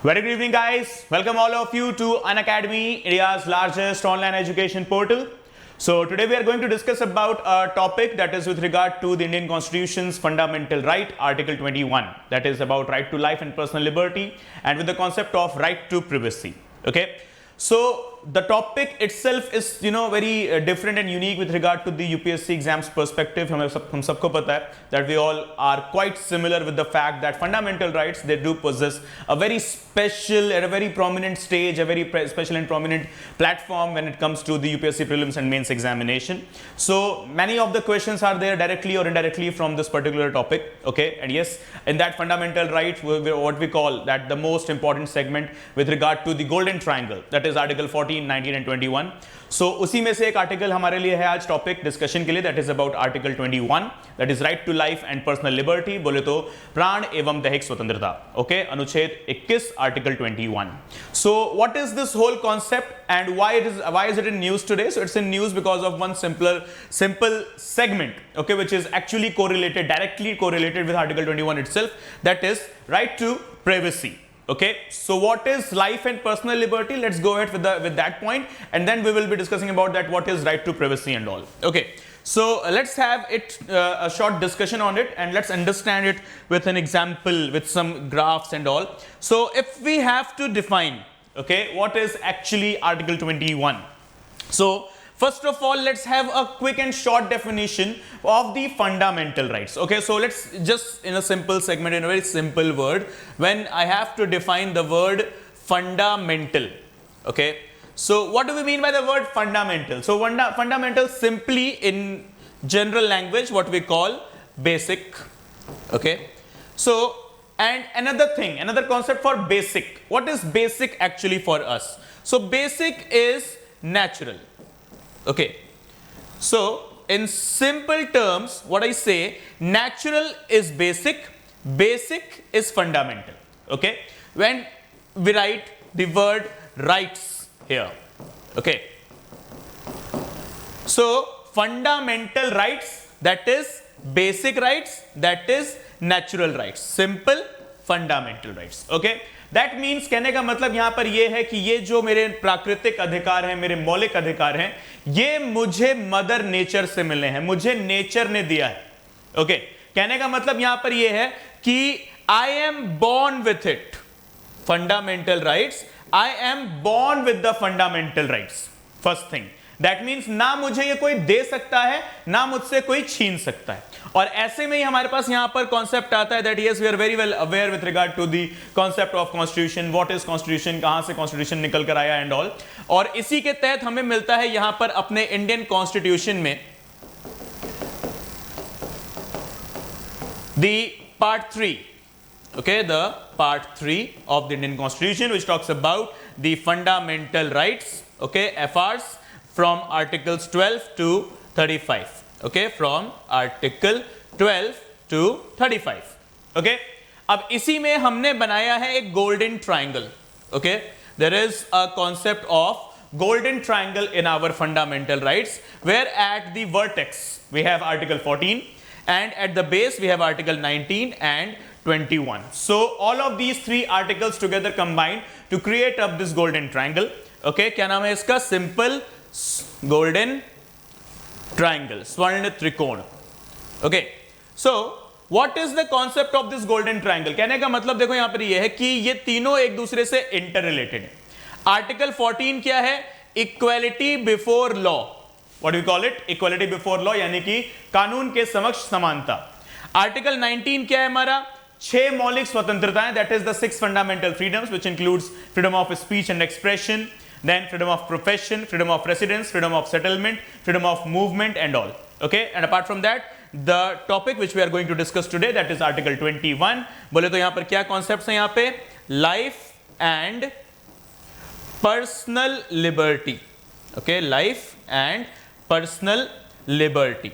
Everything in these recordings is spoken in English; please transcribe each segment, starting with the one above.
Very good evening, guys. Welcome all of you to Unacademy, India's largest online education portal. So today we are going to discuss about a topic that is with regard to the Indian Constitution's fundamental right, Article 21. That is about right to life and personal liberty, and with the concept of right to privacy. Okay. So the topic itself is very different and unique with regard to the UPSC exams perspective. हम सबको पता है that we all are quite similar with the fact that fundamental rights, they do possess a very special and a very prominent stage, a very special and prominent platform when it comes to the UPSC prelims and mains examination. So many of the questions are there directly or indirectly from this particular topic. Okay, and yes, in that fundamental rights, what we call that the most important segment with regard to the golden triangle, that is Article 14, 19 and 21. So उसी में से एक article हमारे लिए है आज topic discussion के लिए, that is about article 21, that is right to life and personal liberty, बोले तो प्राण एवं दैहिक स्वतंत्रता. ओके, अनुच्छेद 21 article 21. So what is this whole concept and why is it in news today? So it's in news because of one simple segment, okay, which is actually directly correlated with article 21 itself, that is right to privacy. Okay, so what is life and personal liberty? Let's go ahead with that point, and then we will be discussing about that what is right to privacy and all. Okay, so let's have a short discussion on it, and let's understand it with an example, with some graphs and all. So if we have to define, okay, what is actually Article 21? So first of all, let's have a quick and short definition of the fundamental rights. Okay, so let's just in a simple segment, in a very simple word, when I have to define the word fundamental. Okay, so what do we mean by the word fundamental? So fundamental simply in general language what we call basic. Okay, so and another concept for basic. What is basic actually for us? So basic is natural. Okay, so in simple terms, what I say, natural is basic, basic is fundamental. Okay, when we write the word rights here, okay, so fundamental rights, that is basic rights, that is natural rights, simple fundamental rights. Okay, that means कहने का मतलब यहां पर यह है कि ये जो मेरे प्राकृतिक अधिकार हैं, मेरे मौलिक अधिकार हैं, ये मुझे मदर नेचर से मिले हैं, मुझे नेचर ने दिया है. ओके, कहने का मतलब यहां पर यह है कि I am born with it. Fundamental rights, I am born with the fundamental rights. First thing, that means ना मुझे ये कोई दे सकता है, ना मुझसे कोई छीन सकता है. और ऐसे में ही हमारे पास यहां पर कॉन्सेप्ट आता है that yes we are very well aware with regard to the concept of constitution. What is constitution, कहां से कॉन्स्टिट्यूशन निकल कर आया एंड ऑल. और इसी के तहत हमें मिलता है यहां पर अपने इंडियन कॉन्स्टिट्यूशन में the part 3. okay, the part 3 of the Indian Constitution, which talks about the fundamental rights, okay, FRs, from articles 12 to 35. okay, from article 12 to 35. okay, अब इसी में हमने बनाया है एक golden triangle. okay, there is a concept of golden triangle in our fundamental rights, where at the vertex we have article 14 and at the base we have article 19 and 21. so all of these three articles together combined to create up this golden triangle. okay, क्या नाम है इसका? simple golden triangle, स्वर्ण त्रिकोण. okay, so what is the concept of this golden triangle? कहने का मतलब देखो यहां पर यह है कि ये तीनों एक दूसरे से इंटर रिलेटेड है. आर्टिकल 14 क्या है? Equality before law. What we call it? Equality before law, यानी कि कानून के समक्ष समानता. आर्टिकल 19 क्या है हमारा? 6 मौलिक स्वतंत्रताएं, that is the 6 fundamental freedoms, which includes freedom of speech and expression, then freedom of profession, freedom of residence, freedom of settlement, freedom of movement and all. okay, and apart from that the topic which we are going to discuss today, that is article 21. बोले तो यहां पर क्या concepts हैं? यहां पे life and personal liberty. okay, life and personal liberty.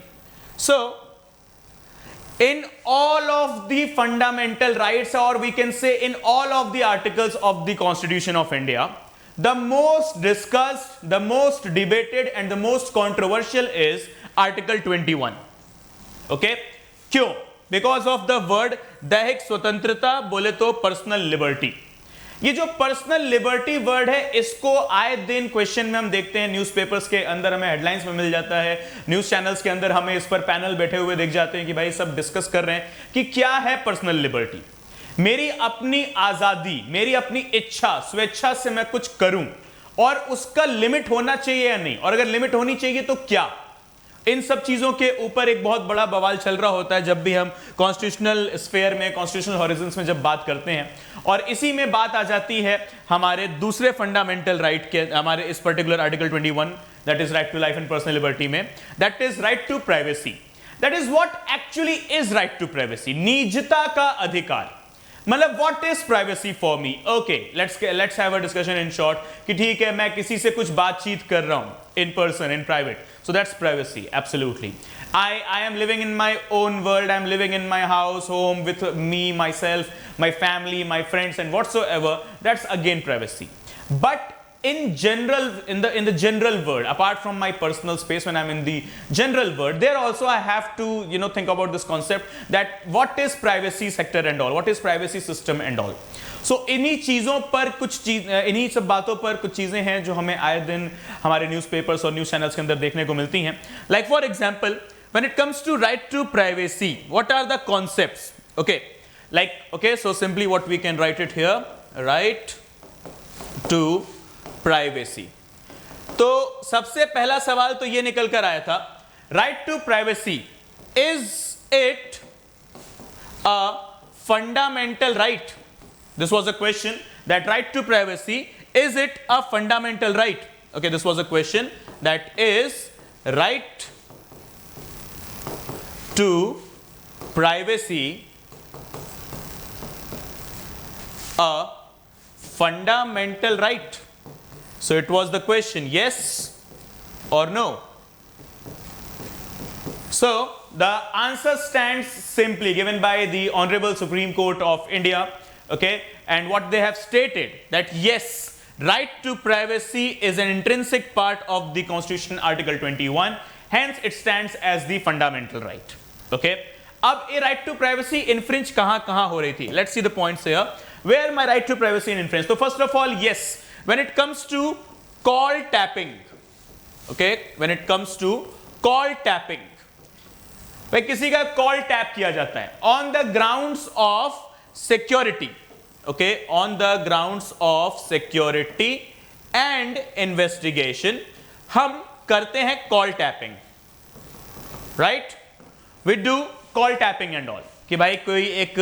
so in all of the fundamental rights, or we can say in all of the articles of the Constitution of India, the most discussed, the most debated and the most controversial is article 21. okay, क्यों? because of the word दैहिक स्वतंत्रता, बोले तो personal liberty. ये जो personal liberty word है, इसको आए दिन क्वेश्चन में हम देखते हैं, न्यूज़पेपर्स के अंदर हमें हेडलाइंस में मिल जाता है, न्यूज़ चैनल्स के अंदर हमें इस पर पैनल बैठे हुए दिख जाते हैं कि भाई सब डिस्कस कर रहे हैं कि क्या है पर्सनल लिबर्टी। मेरी अपनी आजादी, मेरी इच्छा, स्वेच्छा से मैं कुछ करूं और उसका लिमिट होना चाहिए या नहीं, और अगर लिमिट होनी चाहिए तो क्या। इन सब चीजों के ऊपर एक बहुत बड़ा बवाल चल रहा होता है जब भी हम कॉन्स्टिट्यूशनल स्फेयर में, कॉन्स्टिट्यूशनल हॉरिजन्स में जब बात करते हैं। और इसी में बात आ जाती है हमारे दूसरे फंडामेंटल राइट के, हमारे इस particular article 21, that is right to life and personal liberty में, that is right to privacy. That is what actually is right to privacy, निजता का अधिकार। मतलब what is privacy for me? Okay, let's have a discussion in short कि ठीक है, मैं किसी से कुछ बातचीत कर रहा हूं in person, in private, so that's privacy. Absolutely. I am living in my own world. I am living in my house, home, with me, myself, my family, my friends, and whatsoever. That's again privacy. But in general, in the general world, apart from my personal space, when I'm in the general world, there also I have to think about this concept that what is privacy sector and all, what is privacy system and all. सो इन्हीं चीज़ों पर इन्हीं सब बातों पर कुछ चीज़ें हैं जो हमें आए दिन हमारे न्यूज़पेपर्स और न्यूज़ चैनल्स के अंदर देखने को मिलती हैं। Like for example, when it comes to right to privacy, what are the concepts? Okay, so simply what we can write it here, right to privacy. तो सबसे पहला सवाल तो ये निकल कर आया था, right to privacy, is it a fundamental right? This was a question, that right to privacy, is it a fundamental right? Okay, this was a question, that is right to privacy a fundamental right? So it was the question, yes or no? So the answer stands simply given by the Honorable Supreme Court of India. Okay, and what they have stated, that yes, right to privacy is an intrinsic part of the Constitution, Article 21, hence it stands as the fundamental right. Okay, अब ये right to privacy infringe कहाँ हो रही थी? Let's see the points here. Where my right to privacy infringe? So first of all, yes, when it comes to call tapping, okay, when it comes to call tapping, भाई किसी का call tap किया जाता है on the grounds of security, okay, on the grounds of security and investigation, हम करते हैं call tapping, right? We do call tapping and all, कि भाई कोई एक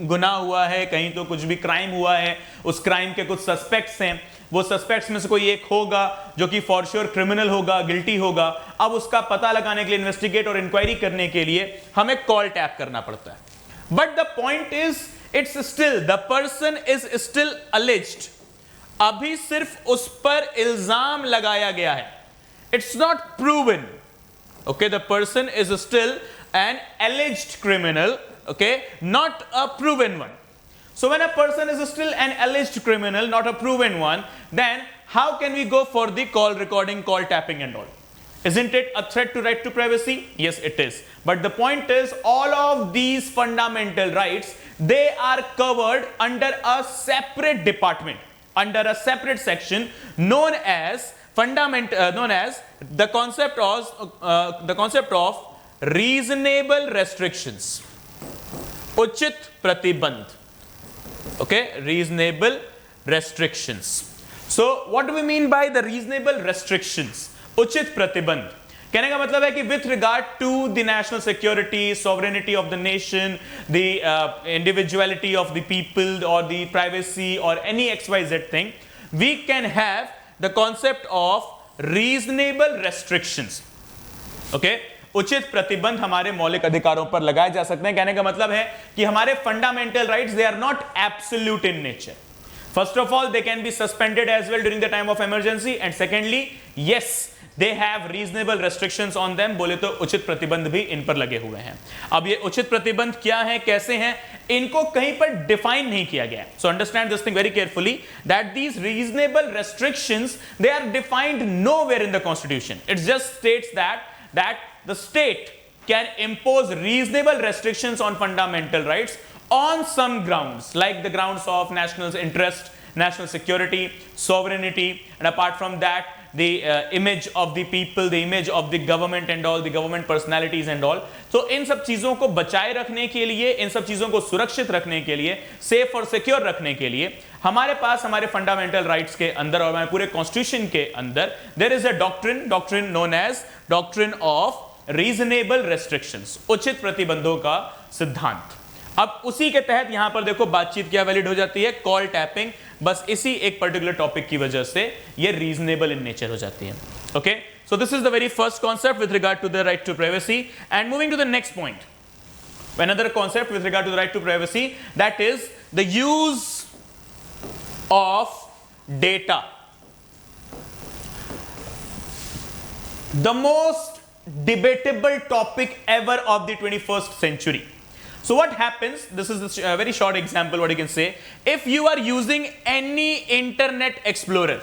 गुनाह हुआ है, कहीं तो कुछ भी क्राइम हुआ है, उस क्राइम के कुछ सस्पेक्ट्स हैं, वो सस्पेक्ट्स में से कोई एक होगा जो कि फॉर श्योर क्रिमिनल होगा, गिल्टी होगा। अब उसका पता लगाने के लिए, इन्वेस्टिगेट और इंक्वायरी करने के लिए हमें कॉल टैप करना पड़ता है। But the point is, it's still, the person is still alleged, अभी सिर्फ उस पर इल्जाम लगाया गया है, it's not proven, okay, the person is still an alleged criminal, okay, not a proven one. So when a person is still an alleged criminal, not a proven one, then how can we go for the call recording, call tapping and all? Isn't it a threat to right to privacy? Yes, it is. But the point is, all of these fundamental rights, they are covered under a separate department, under a separate section known as the concept of reasonable restrictions, uchit pratibandh. Okay, reasonable restrictions. So what do we mean by the reasonable restrictions? उचित प्रतिबंध कहने का मतलब है कि with regard to the national security, sovereignty of the nation, the individuality of the people और the privacy और any XYZ thing, we can have the concept of reasonable restrictions. Okay, उचित प्रतिबंध हमारे मौलिक अधिकारों पर लगाए जा सकते हैं। कहने का मतलब है कि हमारे fundamental rights, they are not absolute in nature. First of all, they can be suspended as well during the time of emergency, and secondly, yes, they have reasonable restrictions on them. बोले तो उचित प्रतिबंध भी इन पर लगे हुए हैं। अब ये उचित प्रतिबंध क्या है, कैसे हैं, इनको कहीं पर डिफाइन नहीं किया गया है। So understand this thing very carefully, that these reasonable restrictions, they are defined nowhere in the Constitution. It just states that the state can impose reasonable restrictions on fundamental rights on some grounds, like the grounds of national interest, national security, sovereignty, and apart from that, the image of the people, the image of the government and all, the government personalities and all. So इन सब चीज़ों को बचाए रखने के लिए, इन सब चीज़ों को सुरक्षित रखने के लिए, सेफ और सिक्योर रखने के लिए हमारे पास हमारे फंडामेंटल राइट्स के अंदर और हमारे पूरे कॉन्स्टिट्यूशन के अंदर there is a doctrine known as doctrine of reasonable restrictions, उचित प्रतिबंधों का सिद्धांत। अब उसी के तहत यहां पर देखो बातचीत क्या वैलिड हो जाती है, कॉल टैपिंग, बस इसी एक पर्टिकुलर टॉपिक की वजह से ये रीजनेबल इन नेचर हो जाती है। Okay, so this is the very first concept with regard to the right to privacy. And moving to the next point, another concept with regard to the right to privacy, that is the use of data. The most debatable topic ever of the 21st century. So what happens, this is a very short example what you can say, if you are using any internet explorer,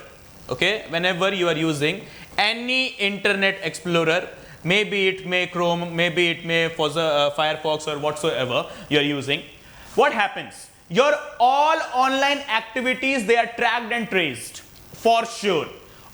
okay, whenever you are using any internet explorer, maybe it may Chrome, maybe it may Firefox or whatsoever you are using, what happens? Your all online activities, they are tracked and traced for sure.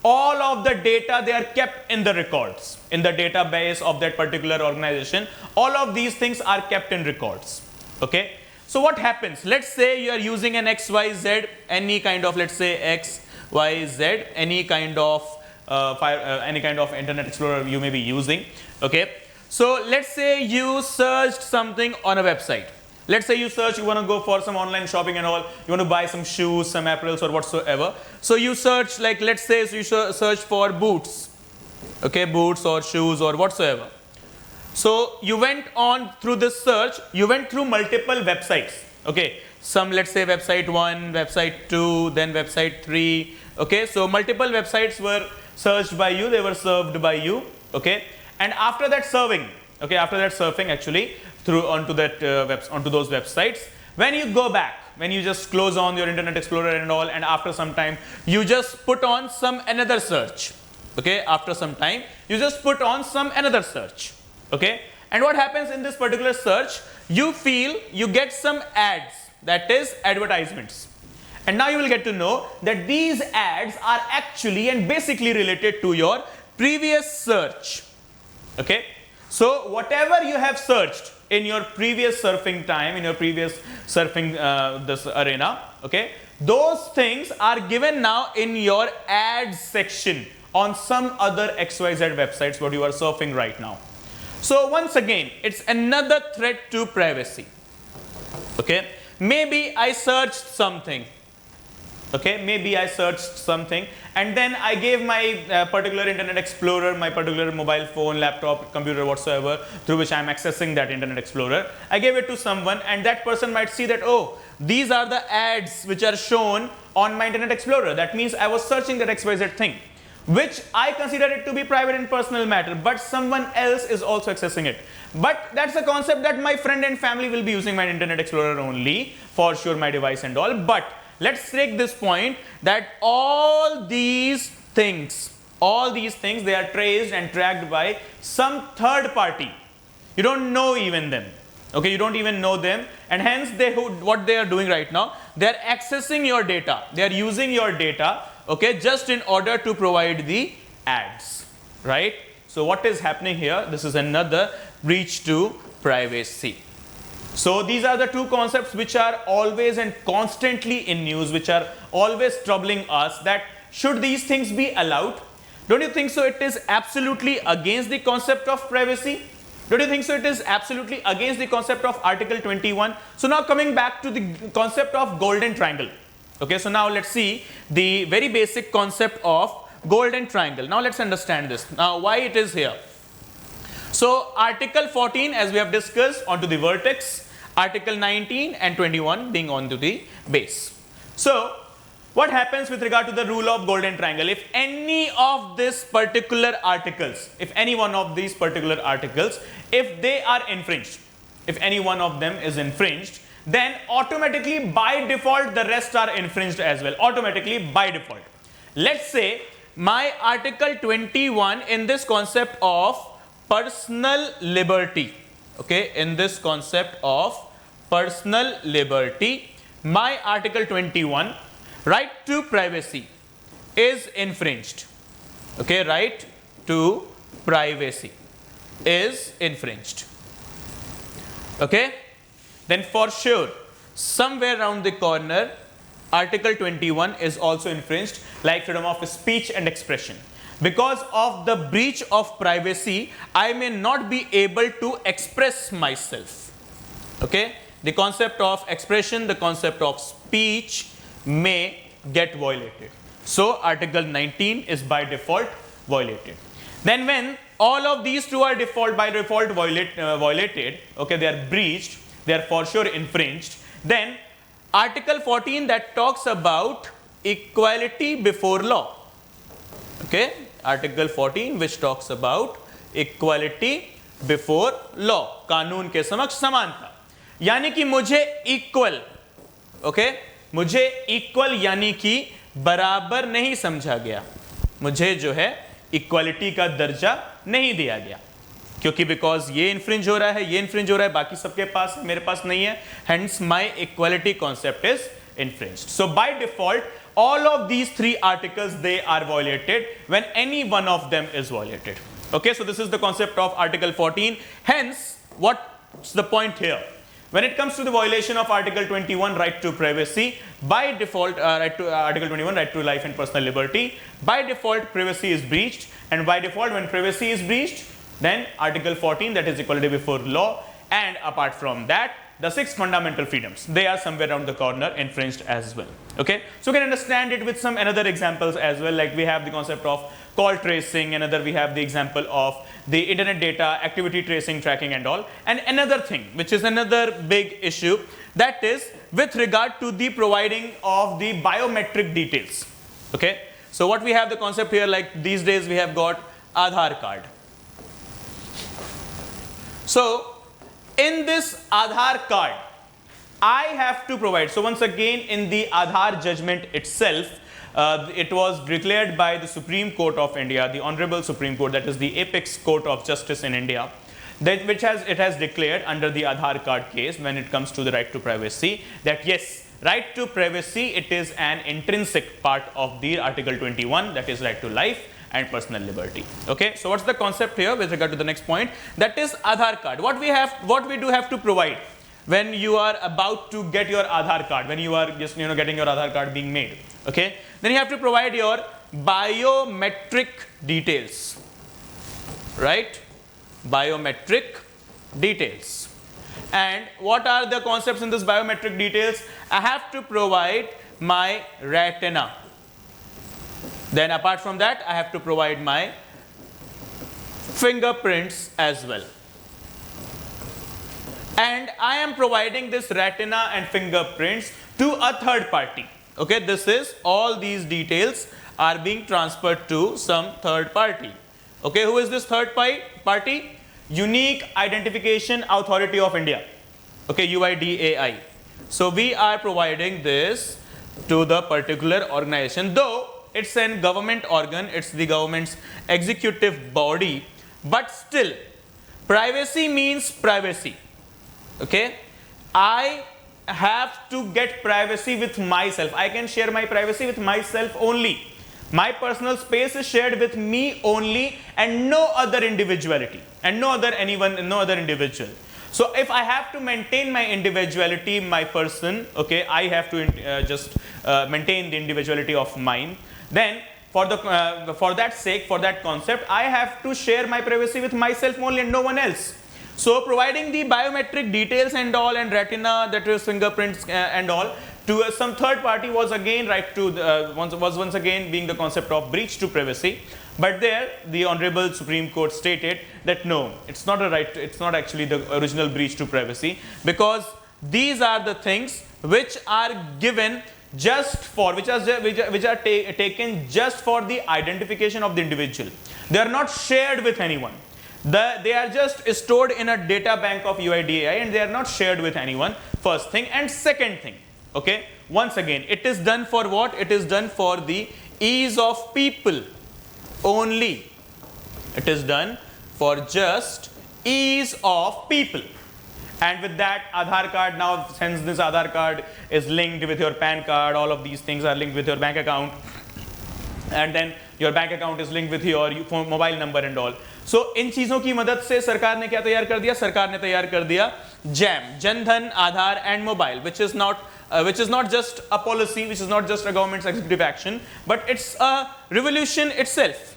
All of the data, they are kept in the records, in the database of that particular organization. All of these things are kept in records. Okay, so what happens? Let's say you are using an XYZ, any kind of, let's say XYZ, any kind of any kind of internet explorer you may be using. Okay, so let's say you searched something on a website. Let's say you search, you want to go for some online shopping and all, you want to buy some shoes, some apparels or whatsoever. So you search, like let's say you search for boots, okay, boots or shoes or whatsoever. So you went on through this search, you went through multiple websites, okay, some, let's say website 1, website 2, then website 3, okay, so multiple websites were searched by you, they were served by you, okay, and after that serving, okay, after that surfing actually through onto that onto those websites, when you go back, when you just close on your Internet Explorer and all, and after some time you just put on some another search, okay, after some time you just put on some another search, okay, and what happens in this particular search, you feel you get some ads, that is advertisements. And now you will get to know that these ads are actually and basically related to your previous search. Okay, so whatever you have searched in your previous surfing time, in your previous surfing this arena, okay, those things are given now in your ads section on some other XYZ websites what you are surfing right now. So once again, it's another threat to privacy. Okay, maybe I searched something. Okay, maybe I searched something and then I gave my particular Internet Explorer, my particular mobile phone, laptop, computer, whatsoever, through which I am accessing that Internet Explorer. I gave it to someone and that person might see that, oh, these are the ads which are shown on my Internet Explorer. That means I was searching that XYZ thing, which I consider it to be private and personal matter, but someone else is also accessing it. But that's a concept that my friend and family will be using my Internet Explorer only, for sure, my device and all. But let's take this point that all these things, they are traced and tracked by some third party. You don't know even them. Okay, you don't even know them, and hence what they are doing right now, they are accessing your data. They are using your data, okay, just in order to provide the ads, right? So what is happening here? This is another breach to privacy. So these are the two concepts which are always and constantly in news, which are always troubling us, that should these things be allowed? Don't you think so? It is absolutely against the concept of privacy. Don't you think so? It is absolutely against the concept of Article 21. So now coming back to the concept of golden triangle. Okay, so now let's see the very basic concept of golden triangle. Now let's understand this. Now why it is here. So Article 14, as we have discussed, onto the vertex, Article 19 and 21 being onto the base. So what happens with regard to the rule of golden triangle? If any of these particular articles, if any one of these particular articles, if they are infringed, if any one of them is infringed, then automatically by default the rest are infringed as well, automatically by default. Let's say my Article 21 in this concept of personal liberty, okay, in this concept of personal liberty, my Article 21 right to privacy is infringed. Okay, right to privacy is infringed. Okay, then for sure, somewhere around the corner, Article 21 is also infringed, like freedom of speech and expression. Because of the breach of privacy, I may not be able to express myself. Okay, the concept of expression, the concept of speech may get violated. So Article 19 is by default violated. Then when all of these two are by default violated, okay, they are breached, they are for sure infringed, then Article 14 that talks about equality before law. Okay, Article 14 which talks about equality before law, कानून के समक्ष समानता, यानी कि मुझे equal, okay, मुझे equal यानी कि बराबर नहीं समझा गया, मुझे जो है इक्वालिटी का दर्जा नहीं दिया गया, क्योंकि बिकॉज ये इन्फ्रिंज हो रहा है, ये इन्फ्रिंज हो रहा है, बाकी सबके पास, मेरे पास नहीं है, hence my equality concept is infringed. So by default, all of these three articles, they are violated when any one of them is violated. Okay, so this is the concept of Article 14. Hence, what's the point here? When it comes to the violation of Article 21, right to privacy, by default, Article 21, right to life and personal liberty, by default, privacy is breached, and by default, when privacy is breached, then Article 14, that is equality before law, and apart from that, the 6 fundamental freedoms, they are somewhere around the corner infringed as well. Okay, so you can understand it with some another examples as well, like we have the concept of call tracing, another we have the example of the internet data, activity tracing, tracking and all, and another thing which is another big issue, that is with regard to the providing of the biometric details. Okay, so what we have the concept here, like these days we have got Aadhaar card. So in this Aadhaar card, I have to provide, so once again in the Aadhaar judgment itself, it was declared by the Supreme Court of India, the Honorable Supreme Court, that is the apex court of justice in India, that it has declared under the Aadhaar card case when it comes to the right to privacy, that yes, right to privacy, it is an intrinsic part of the Article 21, that is right to life and personal liberty. Okay, so what's the concept here with regard to the next point? That is Aadhaar card. What we do have to provide when you are about to get your Aadhaar card, when you are just getting your Aadhaar card being made. Okay, then you have to provide your biometric details, right? Biometric details. And what are the concepts in this biometric details? I have to provide my retina. Then apart from that, I have to provide my fingerprints as well. And I am providing this retina and fingerprints to a third party. Okay, this is all these details are being transferred to some third party. Okay, who is this third party? Unique Identification Authority of India. Okay, UIDAI. So we are providing this to the particular organization, though it's a government organ, it's the government's executive body, but still, privacy means privacy. Okay, I have to get privacy with myself. I can share my privacy with myself only. My personal space is shared with me only and no other individuality and no other individual. So if I have to maintain my individuality, my person, okay, I have to just maintain the individuality of mine. Then for that sake, for that concept, I have to share my privacy with myself only and no one else. So providing the biometric details and all, and retina, that is fingerprints and all, to some third party was again right to once again being the concept of breach to privacy. But there the Honorable Supreme Court stated that no, it's not a right, it's not actually the original breach to privacy, because these are the things which are given just for, which are taken just for the identification of the individual. They are not shared with anyone. They are just stored in a data bank of UIDAI and they are not shared with anyone, first thing. And second thing, okay, once again, it is done for what? It is done for the ease of people only. It is done for just ease of people. And with that, Aadhaar card, now since this Aadhaar card is linked with your PAN card, all of these things are linked with your bank account, and then your bank account is linked with your mobile number and all. So इन चीजों की मदद से सरकार ने क्या तैयार कर दिया? सरकार ने तैयार कर दिया JAM, Jan Dhan, Aadhaar and mobile, which is not just a policy, which is not just a government's executive action, but it's a revolution itself,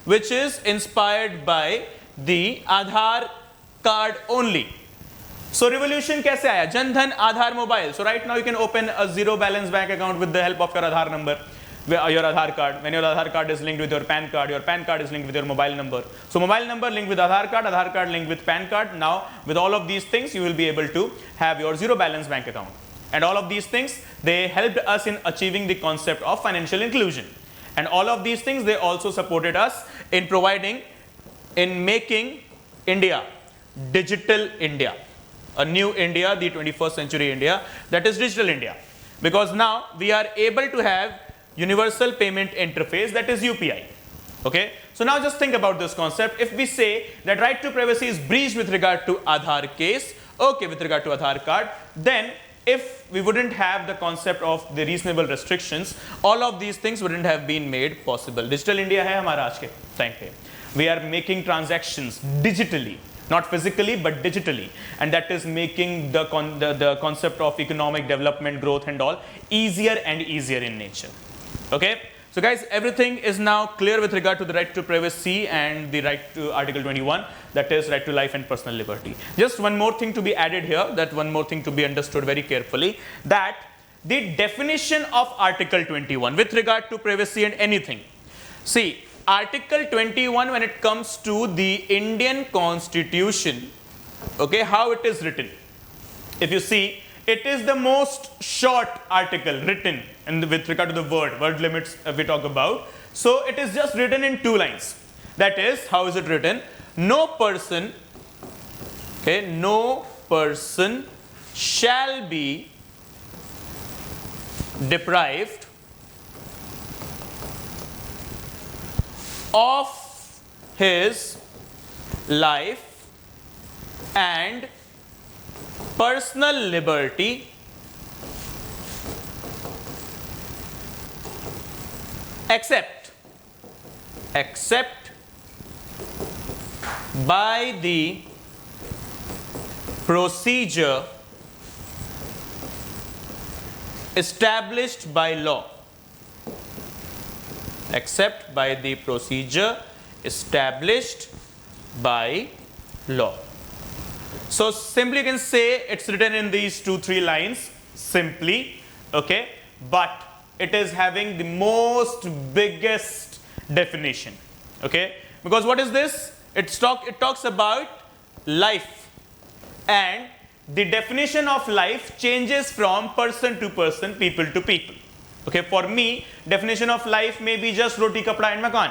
which is inspired by the Aadhaar card only. So revolution कैसे आया? जन धन, आधार, mobile. So right now you can open a zero balance bank account with the help of your Aadhaar number, your Aadhaar card. When your Aadhaar card is linked with your PAN card is linked with your mobile number. So mobile number linked with Aadhaar card linked with PAN card. Now with all of these things you will be able to have your zero balance bank account. And all of these things, they helped us in achieving the concept of financial inclusion. And all of these things, they also supported us in making India digital India, a new India, the 21st century India, that is digital India. Because now we are able to have universal payment interface, that is UPI. Okay, so now just think about this concept. If we say that right to privacy is breached with regard to Aadhaar case, okay, with regard to Aadhaar card, then if we wouldn't have the concept of the reasonable restrictions, all of these things wouldn't have been made possible. Digital India hai hamara aaj ke time pe. We are making transactions digitally, not physically but digitally, and that is making the concept of economic development, growth and all easier and easier in nature. Okay, so guys, everything is now clear with regard to the right to privacy and the right to Article 21, that is right to life and personal liberty. Just one more thing to be added here, that one more thing to be understood very carefully, that the definition of Article 21 with regard to privacy and anything. See, Article 21, when it comes to the Indian Constitution, okay, how it is written. If you see, it is the most short article written, and with regard to the word limits we talk about. So it is just written in 2 lines. That is, how is it written? No person, okay, no person shall be deprived of his life and personal liberty except by the procedure established by law. Except by the procedure established by law. So simply you can say it's written in these 2-3 lines simply, okay, but it is having the most biggest definition, okay, because what is this? It talks about life, and the definition of life changes from person to person, people to people. Okay, for me, definition of life may be just roti, kapda and makan,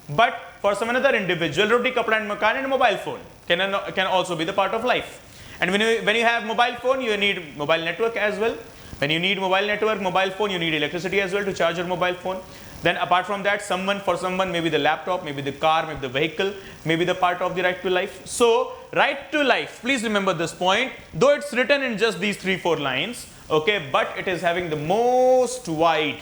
but for some another individual, roti, kapda and makan and mobile phone can also be the part of life. And when you have mobile phone, you need mobile network as well. When you need mobile network, mobile phone, you need electricity as well to charge your mobile phone. Then apart from that, for someone, maybe the laptop, maybe the car, maybe the vehicle, maybe the part of the right to life. So, right to life, please remember this point, though it's written in just these 3-4 lines, okay, but it is having the most wide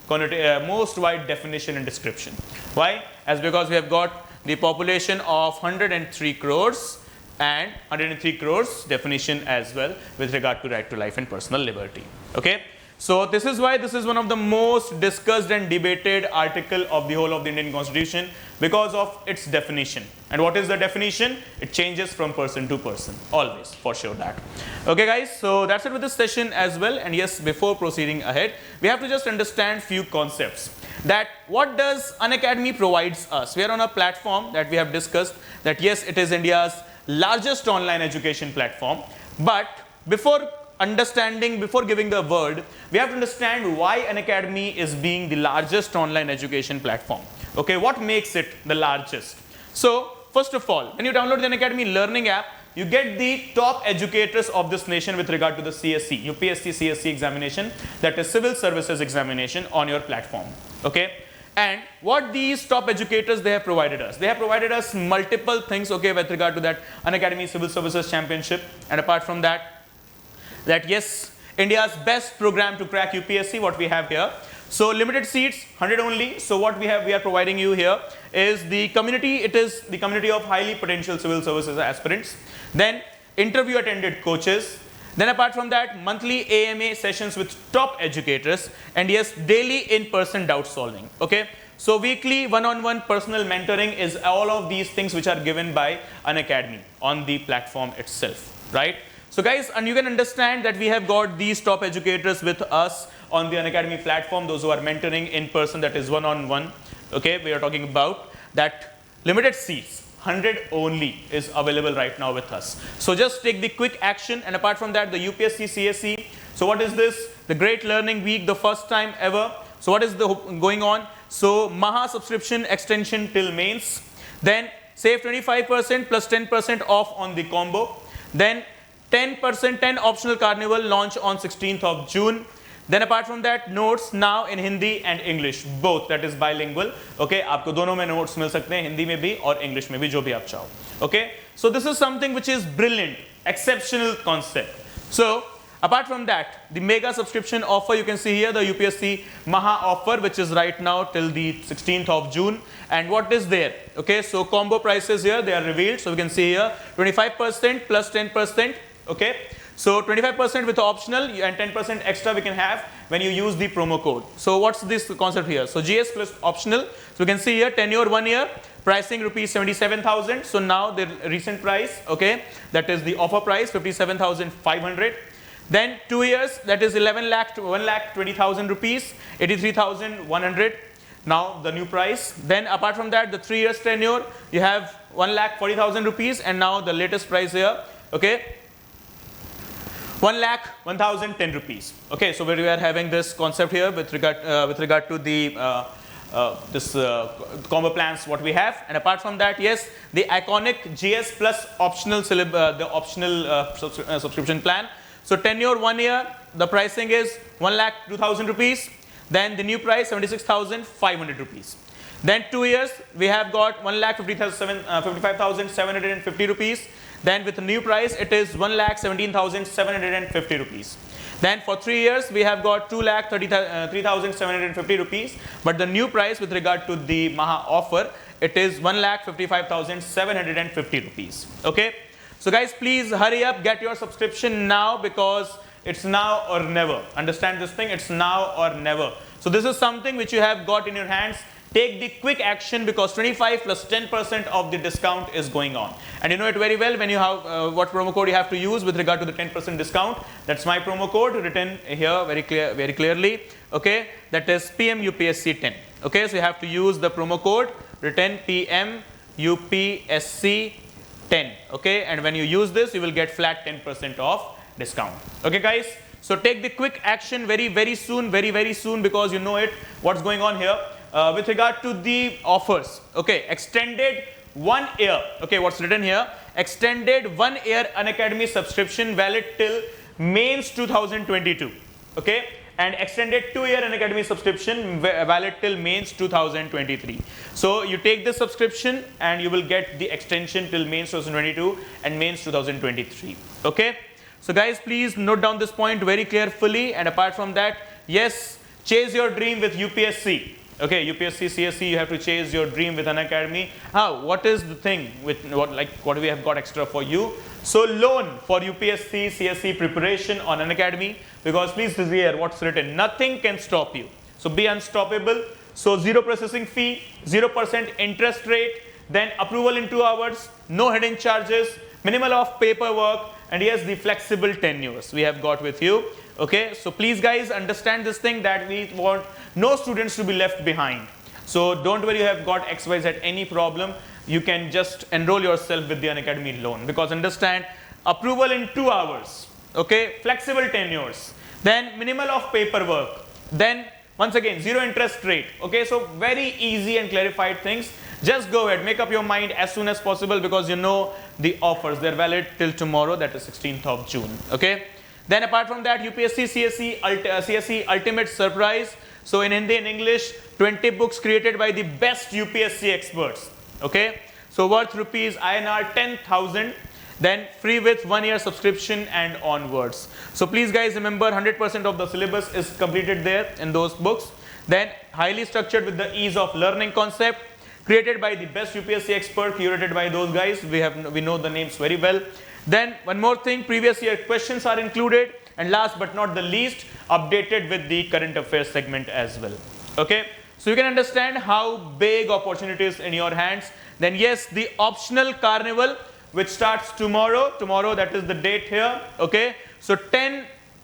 definition and description. Why? As because we have got the population of 103 crores and 103 crores definition as well with regard to right to life and personal liberty. Okay, so this is why this is one of the most discussed and debated article of the whole of the Indian Constitution, because of its definition. And what is the definition? It changes from person to person, always, for sure that. Okay guys, so that's it with this session as well. And yes, before proceeding ahead, we have to just understand few concepts. That what does Unacademy provides us? We are on a platform that we have discussed that yes, it is India's largest online education platform, but before giving the word, we have to understand why Unacademy is being the largest online education platform. Okay, what makes it the largest? So first of all, when you download the Unacademy learning app, you get the top educators of this nation with regard to the CSE, UPSC CSE examination, that is civil services examination, on your platform. Okay, And what these top educators, they have provided us? They have provided us multiple things, okay, with regard to that Unacademy Civil Services Championship. And apart from that, yes, India's best program to crack UPSC, what we have here. So limited seats, 100 only. So what we are providing you here is the community. It is the community of highly potential civil services aspirants. Then interview attended coaches. Then apart from that, monthly AMA sessions with top educators, and yes, daily in-person doubt solving. Okay, so weekly one-on-one personal mentoring is all of these things which are given by Unacademy on the platform itself, right? So guys, and you can understand that we have got these top educators with us on the Unacademy platform, those who are mentoring in person, that is one-on-one. Okay, we are talking about that limited seats. 100 only is available right now with us. So just take the quick action. And apart from that, the UPSC CSE. So what is this? The Great Learning Week, the first time ever. So what is going on? So Maha subscription extension till mains. Then save 25% plus 10% off on the combo. Then 10% 10 optional carnival launch on 16th of June. Then apart from that, notes now in Hindi and English, both, that is bilingual. Okay, आपको दोनों में notes मिल सकते हैं, हिंदी में भी और English में भी, जो भी आप चाहो. Okay, so this is something which is brilliant, exceptional concept. So apart from that, the mega subscription offer, you can see here the UPSC Maha offer, which is right now till the 16th of June. And what is there? Okay, so combo prices here, they are revealed. So we can see here 25% plus 10%. Okay. So 25% with optional and 10% extra we can have when you use the promo code. So what's this concept here? So GS plus optional. So we can see here tenure 1 year, pricing rupees 77,000. So now the recent price, okay, that is the offer price 57,500. Then 2 years, that is 11 lakh to 1,20,000 rupees, 83,100. Now the new price. Then apart from that, the 3 years tenure, you have 1,40,000 rupees, and now the latest price here, okay, 1,01,010 rupees. Okay, so we are having this concept here with regard to the combo plans what we have. And apart from that, yes, the iconic GS plus optional subscription plan. So tenure 1 year, the pricing is 1,02,000 rupees. Then the new price 76,500 rupees. Then 2 years, we have got 1,55,750 rupees. Then with the new price, it is 1,17,750 rupees. Then for 3 years, we have got 2,33,750 rupees. But the new price with regard to the Maha offer, it is 1,55,750 rupees. Okay. So guys, please hurry up, get your subscription now, because it's now or never. Understand this thing, it's now or never. So this is something which you have got in your hands. Take the quick action, because 25 plus 10% of the discount is going on. And you know it very well when you have what promo code you have to use with regard to the 10% discount. That's my promo code written here very clearly. Okay, that is PMUPSC10. Okay, so you have to use the promo code written PMUPSC10. Okay, and when you use this, you will get flat 10% off discount. Okay, guys. So take the quick action very soon, very soon, because you know it. What's going on here? With regard to the offers, okay, extended 1 year, okay, what's written here, extended 1 year Unacademy subscription valid till mains 2022, okay, and extended 2 year Unacademy subscription valid till mains 2023. So you take this subscription and you will get the extension till mains 2022 and mains 2023, okay. So guys, please note down this point very carefully. And apart from that, yes, chase your dream with UPSC. Okay, UPSC CSE, you have to chase your dream with Unacademy. How? What is the thing with what we have got extra for you? So loan for UPSC CSE preparation on Unacademy, because please hear what's written. Nothing can stop you. So be unstoppable. So 0 processing fee, 0% interest rate, then approval in 2 hours, no hidden charges, minimal of paperwork, and yes, the flexible tenures we have got with you. Okay, so please guys understand this thing, that we want no students to be left behind. So don't worry, you have got XYZ any problem, you can just enroll yourself with the Unacademy loan, because understand, approval in 2 hours, okay, flexible tenures, then minimal of paperwork, then once again 0 interest rate. Okay, so very easy and clarified things. Just go ahead, make up your mind as soon as possible, because you know the offers, they're valid till tomorrow, that is 16th of June. Okay. Then apart from that, UPSC CSE Ultimate Surprise. So in Hindi and English, 20 books created by the best UPSC experts. Okay, so worth rupees INR 10,000. Then free with 1 year subscription and onwards. So please guys remember 100% of the syllabus is completed there in those books. Then highly structured with the ease of learning concept, created by the best UPSC expert, curated by those guys. We know the names very well. Then one more thing, previous year questions are included, and last but not the least, updated with the current affairs segment as well. Okay, so you can understand how big opportunities in your hands. Then yes, the optional carnival, which starts tomorrow, that is the date here. Okay, so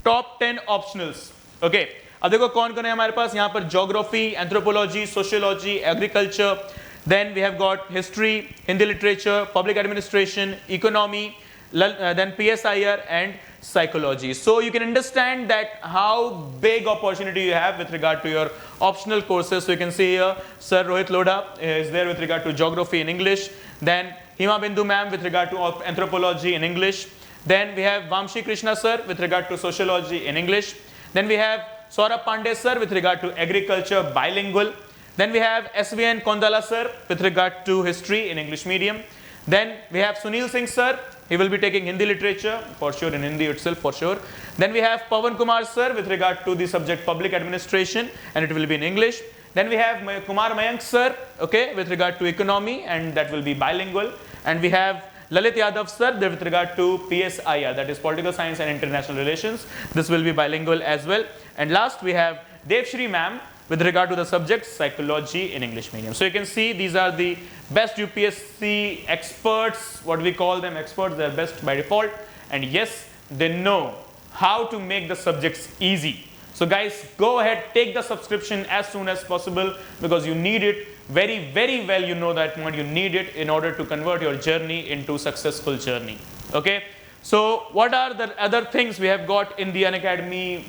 top 10 optionals. Okay, अब देखो कौन-कौन है हमारे पास यहाँ पर, geography, anthropology, sociology, agriculture, then we have got history, Hindi literature, public administration, economy, then PSIR and psychology. So you can understand that how big opportunity you have with regard to your optional courses. So you can see here, Sir Rohit Lodha is there with regard to geography in English. Then Hima Bindu ma'am with regard to anthropology in English. Then we have Vamshi Krishna sir with regard to sociology in English. Then we have Saurabh Pandey sir with regard to agriculture bilingual. Then we have SVN Kondala sir with regard to history in English medium. Then we have Sunil Singh sir, he will be taking Hindi literature for sure, in Hindi itself for sure. Then we have Pawan Kumar sir with regard to the subject public administration, and it will be in English. Then we have Kumar Mayank sir, okay, with regard to economy, and that will be bilingual. And we have Lalit Yadav sir with regard to PSIR, that is political science and international relations. This will be bilingual as well. And last we have Devshri ma'am with regard to the subject psychology in English medium. So you can see these are the best UPSC experts, what we call them experts, they are best by default. And yes, they know how to make the subjects easy. So guys, go ahead, take the subscription as soon as possible, because you need it very, very well. You know that you need it in order to convert your journey into successful journey. Okay, so what are the other things we have got in the Unacademy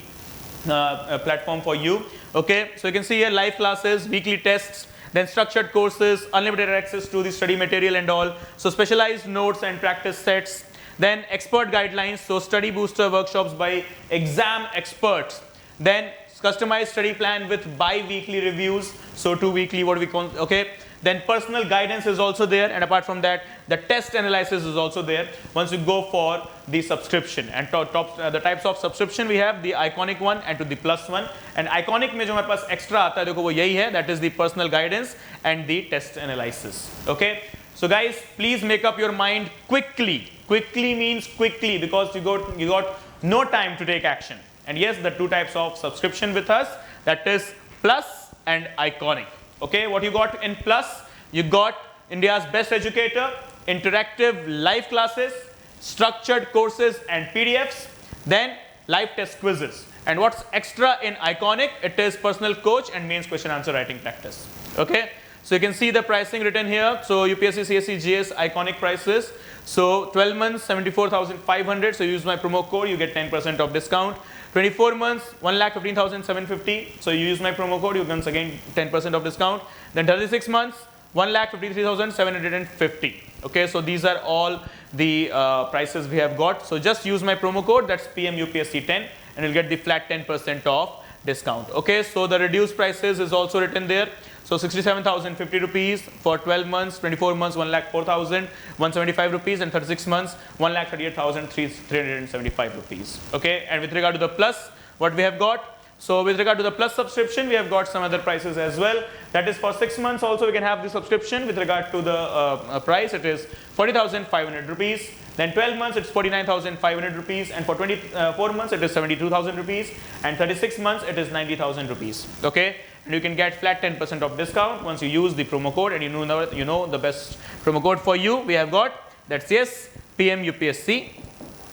platform for you? Okay, so you can see here live classes, weekly tests, then structured courses, unlimited access to the study material and all. So specialized notes and practice sets, then expert guidelines, so study booster workshops by exam experts, then customized study plan with bi-weekly reviews, so 2 weekly what we call, okay. Then personal guidance is also there, and apart from that, the test analysis is also there once you go for the subscription. And the types of subscription we have, the iconic one and to the plus one. And iconic में जो हमारे पास extra आता है, देखो वो यही है, that is the personal guidance and the test analysis. Okay. So guys, please make up your mind quickly. Quickly means quickly, because you got no time to take action. And yes, the two types of subscription with us, that is plus and iconic. Okay, what you got in plus? You got India's best educator, interactive live classes, structured courses and PDFs, then live test quizzes. And what's extra in iconic? It is personal coach and mains question answer writing practice. Okay, so you can see the pricing written here. So UPSC CSE GS iconic prices. So 12 months 74,500. So use my promo code, you get 10% of discount. 24 months 1,15,750. So you use my promo code, you get again 10% of discount. Then 36 months 1,53,750. Okay, so these are all the prices we have got. So just use my promo code, that's PMUPSC10, and you'll get the flat 10% off discount. Okay, so the reduced prices is also written there. So 67,050 rupees for 12 months, 24 months 1,04,175 rupees, and 36 months 1,38,375 rupees. Okay, and with regard to the plus, what we have got? So with regard to the plus subscription, we have got some other prices as well. That is for 6 months also we can have the subscription. With regard to the price, it is 40,500 rupees. Then 12 months it's 49,500 rupees, and for 24 months it is 72,000 rupees, and 36 months it is 90,000 rupees. Okay, and you can get flat 10% of discount once you use the promo code, and you know the best promo code for you we have got, that's yes, PMUPSC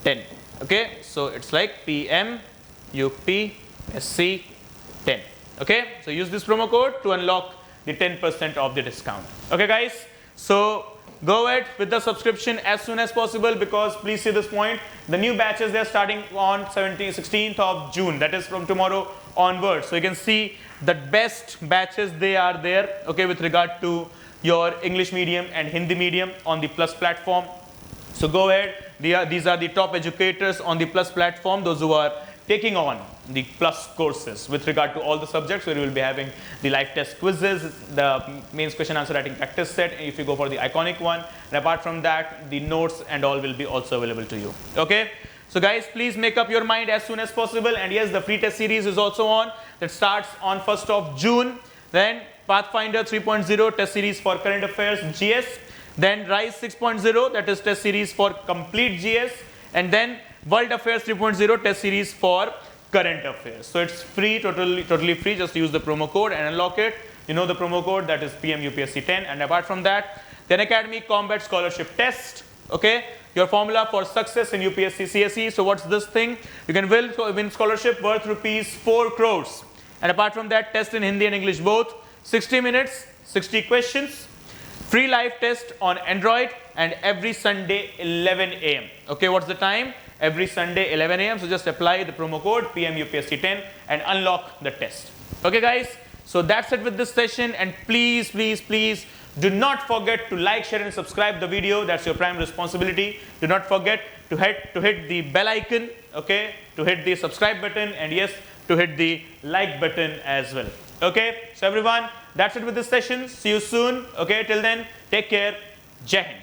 10. Okay, so it's like PMUPSC 10. Okay, so use this promo code to unlock the 10% of the discount. Okay guys, so go ahead with the subscription as soon as possible, because please see this point, the new batches, they are starting on 16th of June, that is from tomorrow onwards. So you can see the best batches, they are there, okay, with regard to your English medium and Hindi medium on the Plus platform. So go ahead, these are the top educators on the Plus platform, those who are taking on the plus courses with regard to all the subjects, where you will be having the live test quizzes, the mains question answer writing practice set if you go for the iconic one, and apart from that, the notes and all will be also available to you. Okay, so guys, please make up your mind as soon as possible. And yes, the free test series is also on, that starts on 1st of June. Then Pathfinder 3.0 test series for current affairs GS, then Rise 6.0, that is test series for complete GS, and then World Affairs 3.0 test series for current affairs. So it's free, totally free. Just use the promo code and unlock it. You know the promo code, that is PM UPSC 10. And apart from that, the Unacademy Combat Scholarship Test. Okay, your formula for success in UPSC CSE. So what's this thing? You can win scholarship worth rupees 4 crores. And apart from that, test in Hindi and English both. 60 minutes, 60 questions. Free live test on Android, and every Sunday 11 a.m. Okay, what's the time? Every Sunday 11 a.m. So just apply the promo code PMUPSC10 and unlock the test. Okay guys, so that's it with this session. And please do not forget to like, share and subscribe the video. That's your prime responsibility. Do not forget to hit the bell icon, okay, to hit the subscribe button, and yes, to hit the like button as well. Okay, so everyone, that's it with this session. See you soon. Okay, till then, take care. Jai Hind.